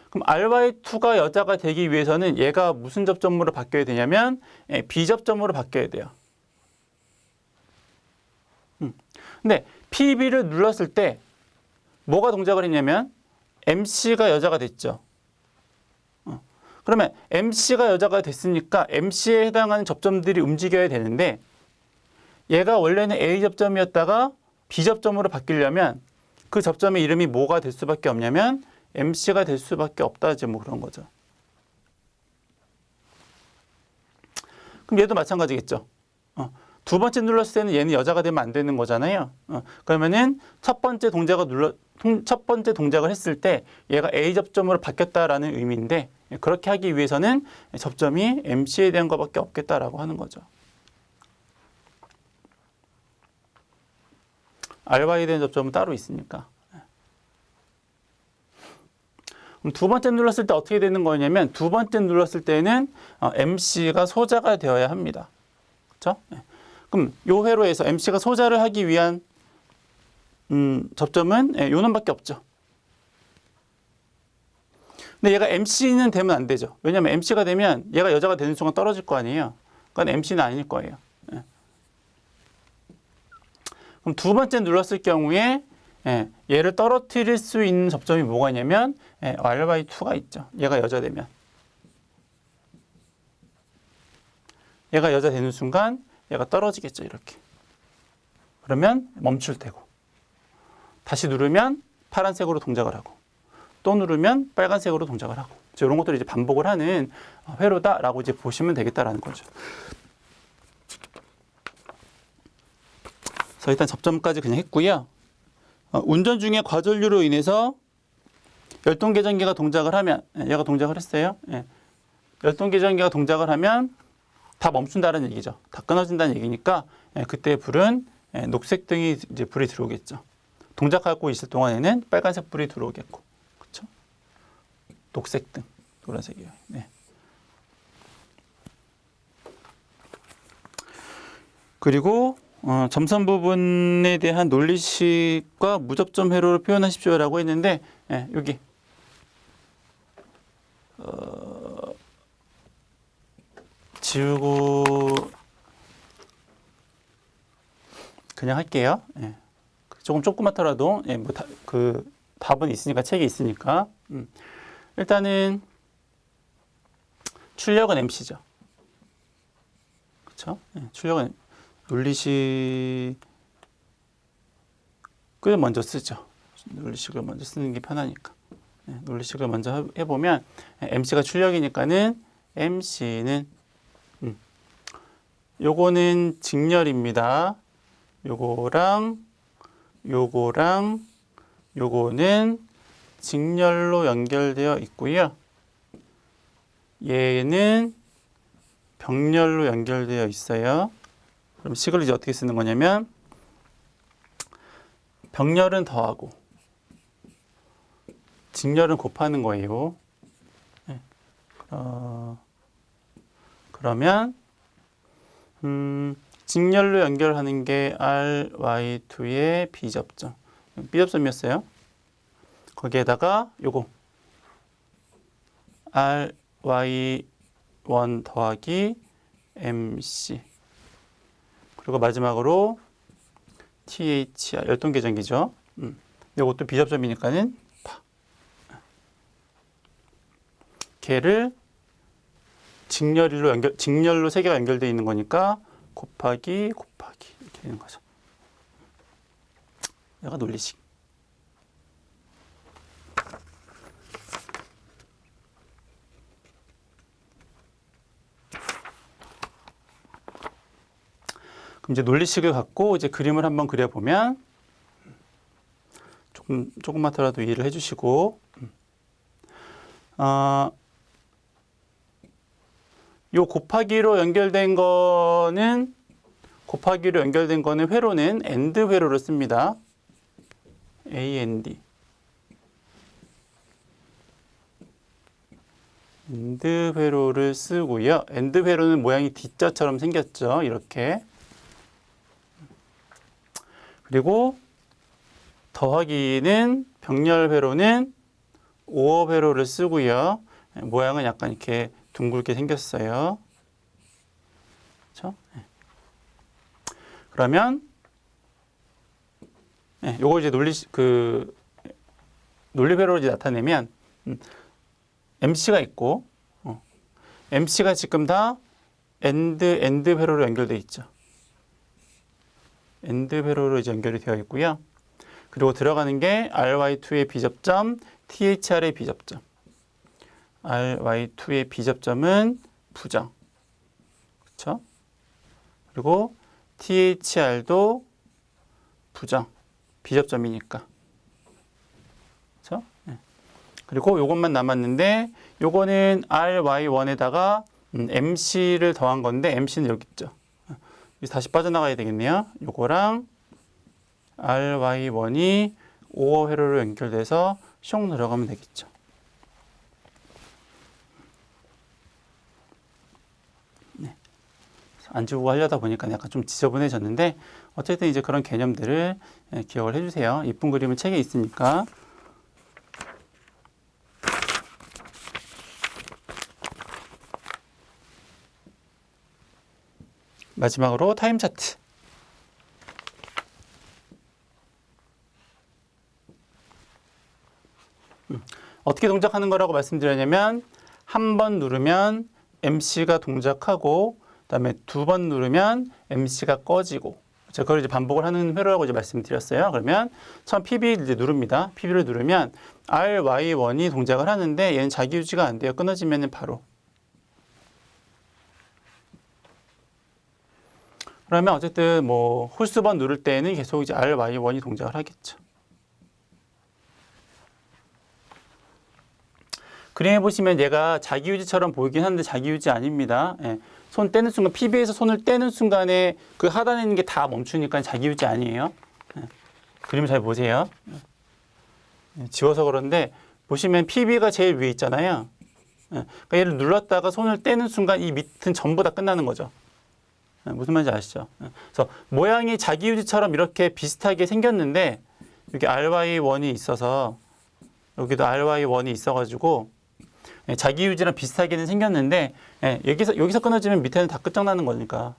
그럼 RY2가 여자가 되기 위해서는 얘가 무슨 접점으로 바뀌어야 되냐면 B접점으로 바뀌어야 돼요. 근데 PB를 눌렀을 때 뭐가 동작을 했냐면 MC가 여자가 됐죠. 그러면 MC가 여자가 됐으니까 MC에 해당하는 접점들이 움직여야 되는데 얘가 원래는 A접점이었다가 B접점으로 바뀌려면 그 접점의 이름이 뭐가 될 수밖에 없냐면 MC가 될 수밖에 없다. 이제 뭐 그런 거죠. 그럼 얘도 마찬가지겠죠. 두 번째 눌렀을 때는 얘는 여자가 되면 안 되는 거잖아요. 그러면은 첫 번째 동작을 했을 때 얘가 A 접점으로 바뀌었다라는 의미인데 그렇게 하기 위해서는 접점이 MC에 대한 것밖에 없겠다라고 하는 거죠. RY에 대한 접점은 따로 있으니까. 그럼 두 번째 눌렀을 때 어떻게 되는 거냐면 두 번째 눌렀을 때는 MC가 소자가 되어야 합니다. 그렇죠? 그럼 요 회로에서 MC가 소자를 하기 위한 접점은 요 놈밖에 없죠. 근데 얘가 MC는 되면 안 되죠. 왜냐하면 MC가 되면 얘가 여자가 되는 순간 떨어질 거 아니에요. 그건 MC는 아닐 거예요. 그럼 두 번째 눌렀을 경우에 얘를 떨어뜨릴 수 있는 접점이 뭐가 있냐면 RY2가 있죠. 얘가 여자 되면. 얘가 여자 되는 순간 얘가 떨어지겠죠. 이렇게. 그러면 멈출 테고. 다시 누르면 파란색으로 동작을 하고 또 누르면 빨간색으로 동작을 하고 이런 것들을 이제 반복을 하는 회로다라고 이제 보시면 되겠다라는 거죠. 그래서 일단 접점까지 그냥 했고요. 운전 중에 과전류로 인해서 열동계전기가 동작을 하면 얘가 동작을 했어요. 열동계전기가 동작을 하면 다 멈춘다는 얘기죠. 다 끊어진다는 얘기니까 그때 불은 녹색 등이 이제 불이 들어오겠죠. 동작하고 있을 동안에는 빨간색 불이 들어오겠고, 그렇죠? 녹색 등, 노란색이요. 네. 그리고 점선 부분에 대한 논리식과 무접점 회로를 표현하십시오라고 했는데 여기 지우고 그냥 할게요. 조금 조그맣더라도 뭐 그 답은 있으니까 책이 있으니까 일단은 출력은 MC죠. 그렇죠? 출력은 논리식을 먼저 쓰죠. 논리식을 먼저 쓰는 게 편하니까. 논리식을 먼저 해보면 MC가 출력이니까는 MC는 요거는 직렬입니다. 요거랑 요거는 직렬로 연결되어 있고요. 얘는 병렬로 연결되어 있어요. 그럼 식을 이제 어떻게 쓰는 거냐면 병렬은 더하고 직렬은 곱하는 거예요. 그러면 직렬로 연결하는 게 RY2의 B접점. B접점이었어요. 거기에다가 요거 RY1 더하기 MC. 그리고 마지막으로 THR 열동계전기죠. 요것도 B접점이니까는 걔를 직렬로 세 개가 연결되어 있는 거니까 곱하기 이렇게 되는 거죠. 얘가 논리식. 그럼 이제 논리식을 갖고 이제 그림을 한번 그려보면 조금만더라도 이해를 해주시고, 요 곱하기로 연결된 거는 회로는 AND 회로를 씁니다. AND. AND 회로를 쓰고요. AND 회로는 모양이 D자처럼 생겼죠. 이렇게. 그리고 더하기는 병렬 회로는 OR 회로를 쓰고요. 모양은 약간 이렇게 둥글게 생겼어요. 그렇죠? 그러면 요거 이제 논리 회로를 이제 나타내면 MC가 있고 MC가 지금 다 AND 회로로 연결되어 있죠. AND 회로로 이제 연결이 되어 있고요. 그리고 들어가는 게 RY2의 비접점, THR의 비접점. RY2의 비접점은 부정. 그렇죠? 그리고 THR도 부정. 비접점이니까. 그렇죠? 네. 그리고 요것만 남았는데 요거는 RY1에다가 MC를 더한 건데 MC는 여기 있죠. 다시 빠져나가야 되겠네요. 요거랑 RY1이 OR 회로로 연결돼서 숑 들어가면 되겠죠. 네. 안 지우고 하려다 보니까 약간 좀 지저분해졌는데 어쨌든 이제 그런 개념들을 기억을 해주세요. 이쁜 그림은 책에 있으니까. 마지막으로 타임 차트. 어떻게 동작하는 거라고 말씀드렸냐면 한 번 누르면 MC가 동작하고 그다음에 두 번 누르면 MC가 꺼지고 제가 그걸 이제 반복을 하는 회로라고 이제 말씀드렸어요. 그러면 처음 PB를 이제 누릅니다. PB를 누르면 RY1이 동작을 하는데 얘는 자기 유지가 안 돼요. 끊어지면은 바로. 그러면 어쨌든 뭐 홀수번 누를 때는 계속 이제 RY1이 동작을 하겠죠. 그림에 보시면 얘가 자기유지처럼 보이긴 하는데 자기유지 아닙니다. 예. 손 떼는 순간, PB에서 손을 떼는 순간에 그 하단에 있는 게 다 멈추니까 자기유지 아니에요. 예. 그림을 잘 보세요. 예. 지워서 그런데 보시면 PB가 제일 위에 있잖아요. 예. 그러니까 얘를 눌렀다가 손을 떼는 순간 이 밑은 전부 다 끝나는 거죠. 예. 무슨 말인지 아시죠? 예. 그래서 모양이 자기유지처럼 이렇게 비슷하게 생겼는데 여기 RY1이 있어서 여기도 RY1이 있어가지고 자기 유지랑 비슷하게는 생겼는데 여기서 끊어지면 밑에는 다 끝장나는 거니까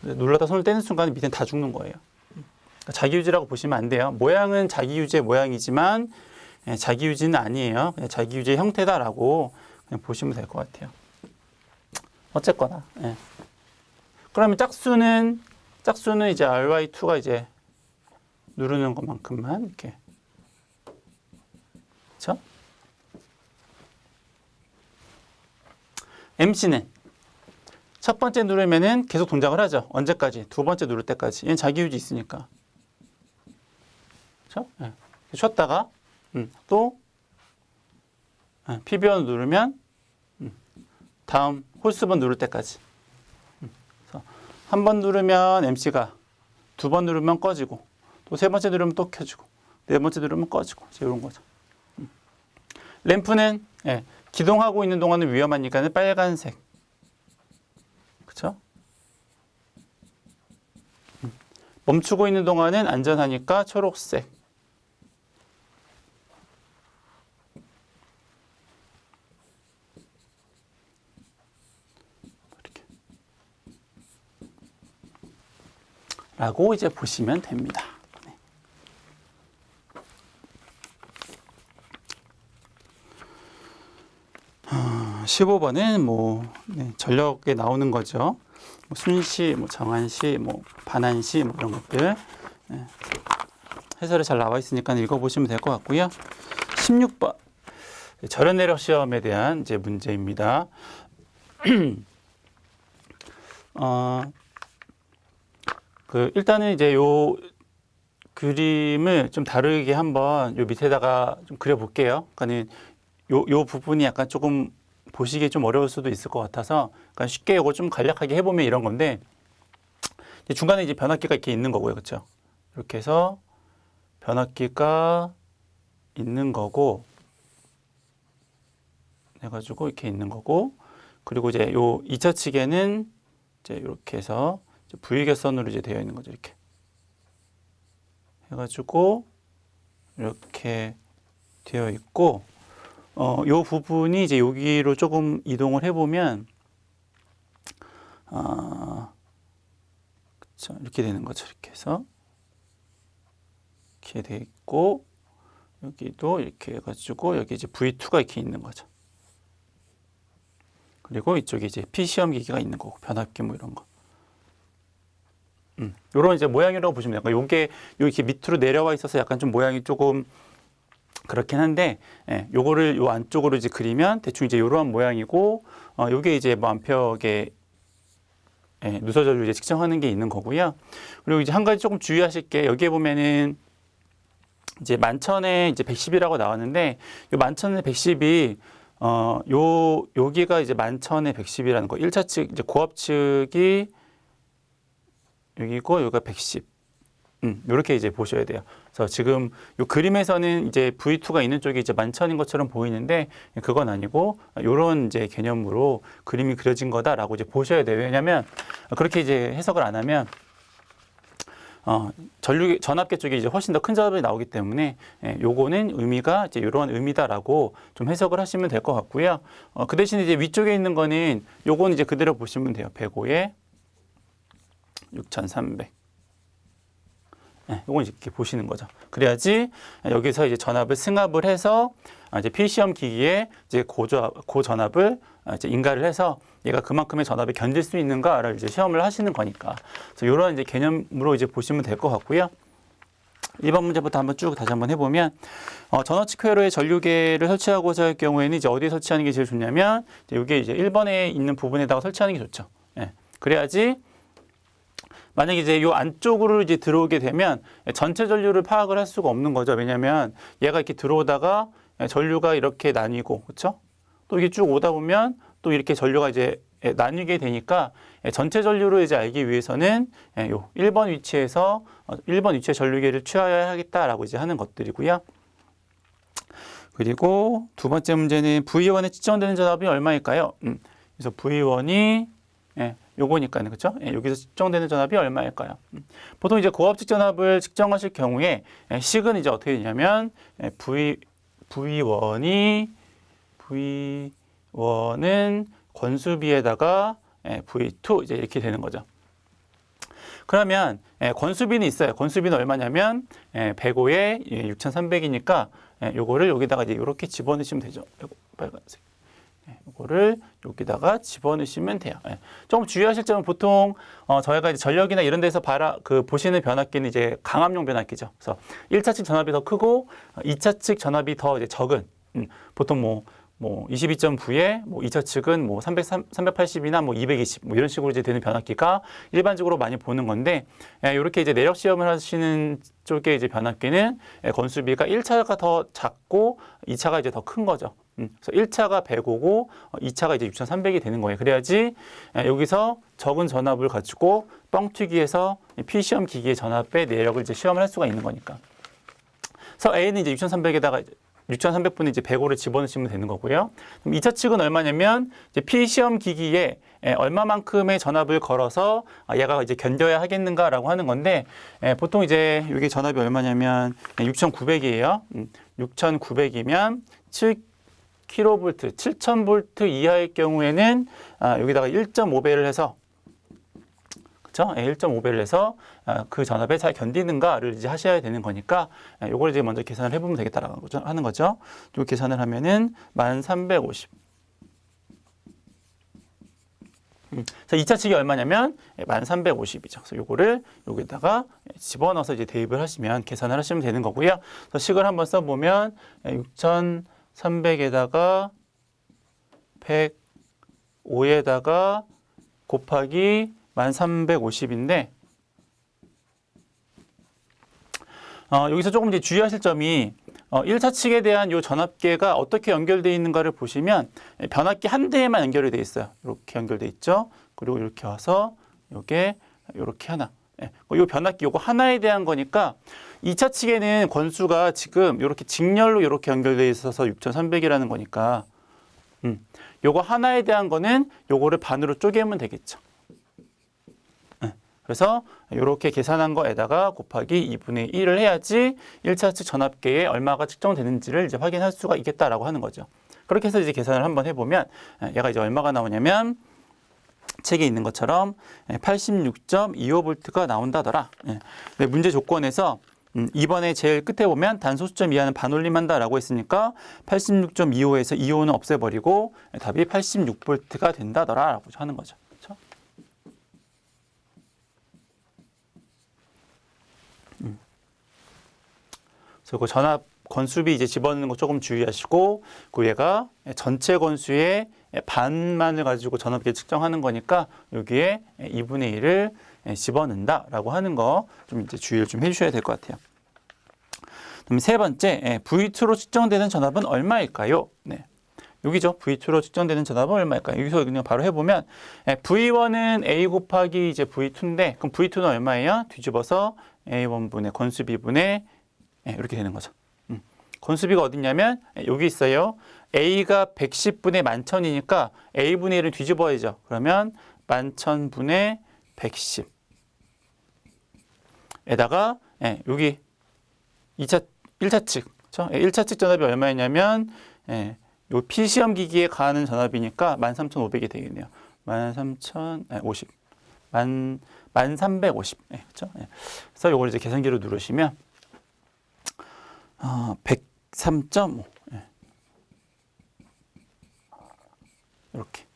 눌렀다 손을 떼는 순간 밑에는 다 죽는 거예요. 그러니까 자기 유지라고 보시면 안 돼요. 모양은 자기 유지의 모양이지만 자기 유지는 아니에요. 그냥 자기 유지의 형태다라고 그냥 보시면 될 것 같아요. 어쨌거나 그러면 짝수는 이제 RY2가 이제 누르는 것만큼만 이렇게 그렇죠? MC는 첫 번째 누르면은 계속 동작을 하죠. 언제까지? 두 번째 누를 때까지. 얘는 자기 유지 있으니까. 그렇죠? 네. 쉬었다가 또 PB1 누르면 다음 홀수번 누를 때까지. 한 번 누르면 MC가 두 번 누르면 꺼지고 또 세 번째 누르면 또 켜지고 네 번째 누르면 꺼지고 이런 거죠. 램프는 기동하고 있는 동안은 위험하니까 빨간색. 그렇죠? 멈추고 있는 동안은 안전하니까 초록색. 이렇게. 라고 이제 보시면 됩니다. 15번은 뭐 전력에 나오는 거죠. 뭐 순시, 뭐 정한시, 뭐 반한시 뭐 이런 것들 해설이 잘 나와 있으니까 읽어보시면 될 것 같고요. 16번 절연 내력 시험에 대한 이제 문제입니다. 일단은 이제 요 그림을 좀 다르게 한번 요 밑에다가 좀 그려볼게요. 그러니까는 요 부분이 약간 조금 보시기에 좀 어려울 수도 있을 것 같아서 그러니까 쉽게 이거 좀 간략하게 해보면 이런 건데 중간에 이제 변압기가 이렇게 있는 거고요, 그렇죠? 이렇게 해서 변압기가 있는 거고 해가지고 이렇게 있는 거고 그리고 이제 요 2차 측에는 이제 이렇게 해서 V개선으로 이제 되어 있는 거죠, 이렇게 해가지고 이렇게 되어 있고 요 부분이 이제 여기로 조금 이동을 해보면 그쵸, 이렇게 되는 거죠. 이렇게 해서 이렇게 돼 있고 여기도 이렇게 해가지고 여기 이제 V2가 이렇게 있는 거죠. 그리고 이쪽에 이제 P시험 기기가 있는 거고 변압기 뭐 이런 거. 요런 이제 모양이라고 보시면 돼요. 요게 이렇게 밑으로 내려와 있어서 약간 좀 모양이 조금 그렇긴 한데, 요거를 요 안쪽으로 이제 그리면 대충 이제 요러한 모양이고, 요게 이제 뭐 암페어계 누설 전류 이제 측정하는 게 있는 거고요. 그리고 이제 한 가지 조금 주의하실 게 여기에 보면은 이제 만천에 이제 110이라고 나왔는데, 요 만천에 110이 여기가 이제 만천에 110이라는 거. 1차 측 이제 고압 측이 여기고 여기가 110. 이렇게 이제 보셔야 돼요. 그래서 지금 이 그림에서는 이제 V2가 있는 쪽이 이제 만천인 것처럼 보이는데 그건 아니고 이런 이제 개념으로 그림이 그려진 거다라고 이제 보셔야 돼요. 왜냐하면 그렇게 이제 해석을 안 하면 전압계 쪽에 이제 훨씬 더 큰 전압이 나오기 때문에 요거는 의미가 이제 이러한 의미다라고 좀 해석을 하시면 될 것 같고요. 그 대신에 이제 위쪽에 있는 거는 요거는 이제 그대로 보시면 돼요. 105에 6300. 요건 이렇게 보시는 거죠. 그래야지 여기서 이제 전압을 승합을 해서 이제 P시험 기기에 이제 고전압을 이제 인가를 해서 얘가 그만큼의 전압을 견딜 수 있는가를 이제 시험을 하시는 거니까. 그래서 이런 이제 개념으로 이제 보시면 될 것 같고요. 1번 문제부터 한번 쭉 다시 한번 해보면 전원측 회로에 전류계를 설치하고자 할 경우에는 이제 어디에 설치하는 게 제일 좋냐면 이게 이제 1번에 있는 부분에다가 설치하는 게 좋죠. 그래야지 만약에 이제 이 안쪽으로 이제 들어오게 되면 전체 전류를 파악을 할 수가 없는 거죠. 왜냐하면 얘가 이렇게 들어오다가 전류가 이렇게 나뉘고, 그렇죠? 또 이게 쭉 오다 보면 또 이렇게 전류가 이제 나뉘게 되니까 전체 전류를 이제 알기 위해서는 요 1번 위치에서 1번 위치의 전류계를 취하여야 하겠다라고 이제 하는 것들이고요. 그리고 두 번째 문제는 V1에 측정되는 전압이 얼마일까요? 그래서 V1이 요거니까요, 그렇죠? 여기서 측정되는 전압이 얼마일까요? 보통 이제 고압측 전압을 측정하실 경우에 식은 이제 어떻게 되냐면 V1은 권수비에다가 V2 이제 이렇게 되는 거죠. 그러면 권수비는 있어요. 권수비는 얼마냐면 105에 6,300이니까 요거를 여기다가 이제 이렇게 집어넣으시면 되죠. 빨간색. 이거를 여기다가 집어넣으시면 돼요. 좀 주의하실 점은 보통 저희가 이제 전력이나 이런 데서 보시는 변압기는 이제 강압용 변압기죠. 그래서 1차 측 전압이 더 크고 2차 측 전압이 더 이제 적은 보통 뭐 22.9에 뭐 2차 측은 뭐 380이나 뭐 220 뭐 이런 식으로 이제 되는 변압기가 일반적으로 많이 보는 건데 이렇게 이제 내력 시험을 하시는 쪽에 이제 변압기는 건수비가 1차가 더 작고 2차가 이제 더 큰 거죠. 그래서 1차가 105고 2차가 이제 6,300이 되는 거예요. 그래야지 여기서 적은 전압을 가지고 뻥튀기해서 P시험 기기의 전압의 내력을 이제 시험을 할 수가 있는 거니까. 그래서 A는 이제 6,300에다가 6,300분의 이제 105를 집어넣으시면 되는 거고요. 그럼 2차 측은 얼마냐면 이제 P시험 기기에 얼마만큼의 전압을 걸어서 얘가 이제 견뎌야 하겠는가라고 하는 건데 보통 이제 이게 전압이 얼마냐면 6,900이에요. 6,900이면 7kV, 7,000V 이하의 경우에는 여기다가 1.5배를 해서 그렇죠? 1.5배를 해서 그 전압에 잘 견디는가를 이제 하셔야 되는 거니까 요걸 이제 먼저 계산을 해보면 되겠다라고 하는 거죠. 요 계산을 하면은 1350. 자, 2차 측이 얼마냐면 1350이죠. 그래서 요거를 여기다가 집어넣어서 이제 대입을 하시면 계산을 하시면 되는 거고요. 그래서 식을 한번 써보면 6300에다가 105에다가 곱하기 1350인데 여기서 조금 이제 주의하실 점이 1차 측에 대한 요 전압계가 어떻게 연결되어 있는가를 보시면 변압기 한 대에만 연결이 되어 있어요. 이렇게 연결되어 있죠. 그리고 이렇게 와서 요게 이렇게 하나. 요 변압기 요거 하나에 대한 거니까 2차 측에는 권수가 지금 이렇게 직렬로 이렇게 연결되어 있어서 6300이라는 거니까 요거 하나에 대한 거는 요거를 반으로 쪼개면 되겠죠. 그래서 이렇게 계산한 거에다가 곱하기 2분의 1을 해야지 1차 측 전압계에 얼마가 측정되는지를 이제 확인할 수가 있겠다라고 하는 거죠. 그렇게 해서 이제 계산을 한번 해보면 얘가 이제 얼마가 나오냐면 책에 있는 것처럼 86.25V가 나온다더라. 근데 문제 조건에서 이번에 제일 끝에 보면 단소수점 이하는 반올림한다라고 했으니까 86.25에서 25는 없애버리고 답이 86V가 된다더라라고 하는 거죠. 그렇죠? 그리고 전압 건수비 이제 집어넣는 거 조금 주의하시고, 그 얘가 전체 건수의 반만을 가지고 전압계 측정하는 거니까 여기에 2분의 1을 집어넣는다라고 하는 거 좀 이제 주의를 좀 해주셔야 될 것 같아요. 그럼 세 번째, V2로 측정되는 전압은 얼마일까요? 네. 여기죠. V2로 측정되는 전압은 얼마일까요? 여기서 그냥 바로 해보면 V1은 A 곱하기 이제 V2인데, 그럼 V2는 얼마예요? 뒤집어서 A1분의 건수비분의 이렇게 되는 거죠. 건수비가 어딨냐면 여기 있어요. A가 110분의 10,000이니까 A분의 1을 뒤집어야죠. 그러면 10,000분의 110 에다가 여기 1차 측, 그렇죠? 1차 측 전압이 얼마였냐면 요 P시험 기기에 가하는 전압이니까 13,500이 되겠네요. 13,050 1350 그렇죠? 그래서 요걸 이제 계산기로 누르시면 103.5 이렇게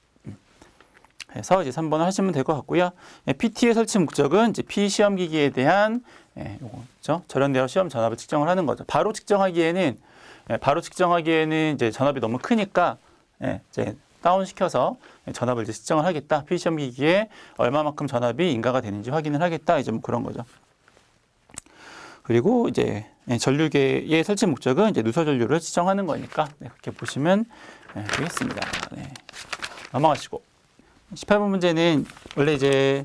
해서 이제 3번을 하시면 될 것 같고요. PT의 설치 목적은 이제 P시험 기기에 대한 요거죠. 절연대로 시험 전압을 측정을 하는 거죠. 바로 측정하기에는 이제 전압이 너무 크니까 이제 다운시켜서 전압을 이제 측정을 하겠다. P시험 기기에 얼마만큼 전압이 인가가 되는지 확인을 하겠다. 이제 뭐 그런 거죠. 그리고 이제 전류계의 설치 목적은 이제 누설 전류를 측정하는 거니까 그렇게 보시면 되겠습니다. 넘어가시고 18번 문제는 원래 이제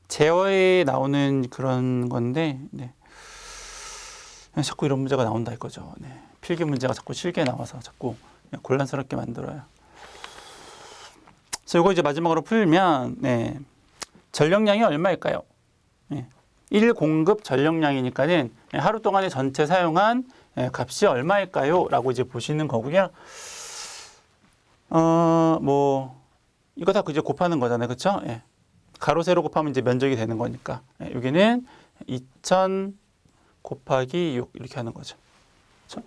제어에 나오는 그런 건데 자꾸 이런 문제가 나온다 이거죠. 필기 문제가 자꾸 실기에 나와서 자꾸 곤란스럽게 만들어요. 그래서 이거 이제 마지막으로 풀면 전력량이 얼마일까요? 1공급 전력량이니까는 하루 동안에 전체 사용한 값이 얼마일까요? 라고 이제 보시는 거고요. 뭐 이거 다 이제 곱하는 거잖아요. 그렇죠? 가로 세로 곱하면 이제 면적이 되는 거니까. 여기는 2000 곱하기 6 이렇게 하는 거죠. 그렇죠?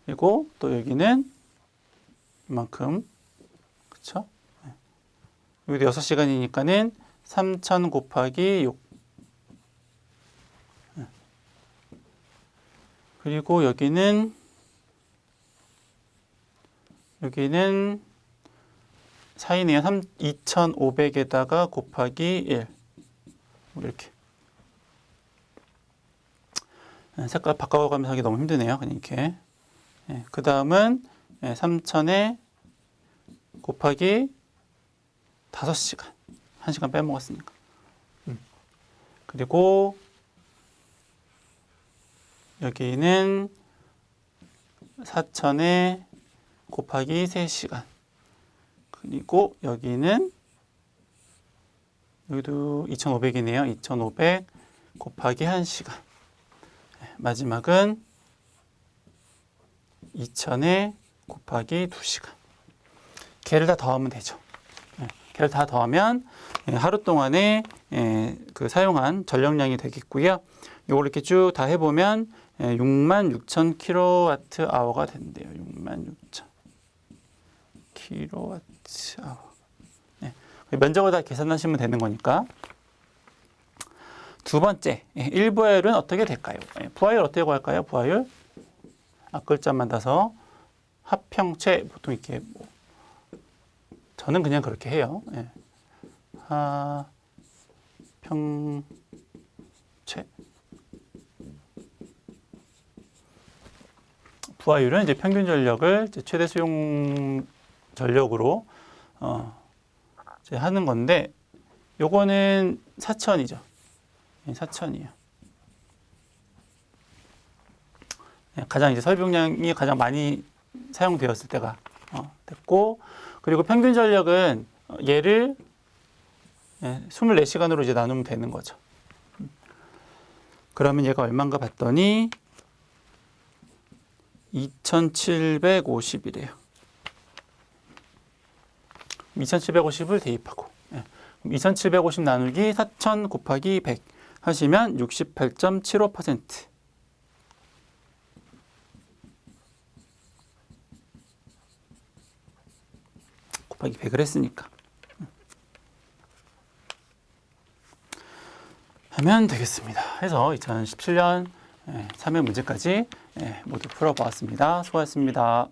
그리고 또 여기는 이만큼. 그렇죠? 여기도 6시간이니까는 3000 곱하기 6. 그리고 여기는 4이네요. 2500에다가 곱하기 1. 이렇게. 색깔 바꿔가면서 하기 너무 힘드네요. 그냥 이렇게. 그 다음은 3000에 곱하기 5시간. 1시간 빼먹었으니까. 그리고 여기는 4000에 곱하기 3시간. 그리고 여기도 2500이네요. 2500 곱하기 1시간. 마지막은 2000에 곱하기 2시간. 걔를 다 더하면 되죠. 걔를 다 더하면 하루 동안에 그 사용한 전력량이 되겠고요. 이걸 이렇게 쭉 다 해보면 66,000kWh가 된대요. 66,000. kWh. 네. 면적을 다 계산하시면 되는 거니까. 두 번째, 일부하율은 어떻게 될까요? 부하율 어떻게 구할까요? 부하율 앞글자만 따서 합평체 보통 이렇게 뭐 저는 그냥 그렇게 해요. 합평체. 부하율은 이제 평균 전력을 이제 최대 수용 전력으로 이제 하는 건데, 요거는 4,000이죠. 4,000이에요. 가장 이제 설비용량이 가장 많이 사용되었을 때가 됐고, 그리고 평균 전력은 얘를 24시간으로 이제 나누면 되는 거죠. 그러면 얘가 얼마인가 봤더니 2,750이래요. 2,750을 대입하고 2,750 나누기 4,000 곱하기 100 하시면 68.75% 곱하기 100을 했으니까 하면 되겠습니다. 해서 2017년 3회 문제까지 모두 풀어보았습니다. 수고하셨습니다.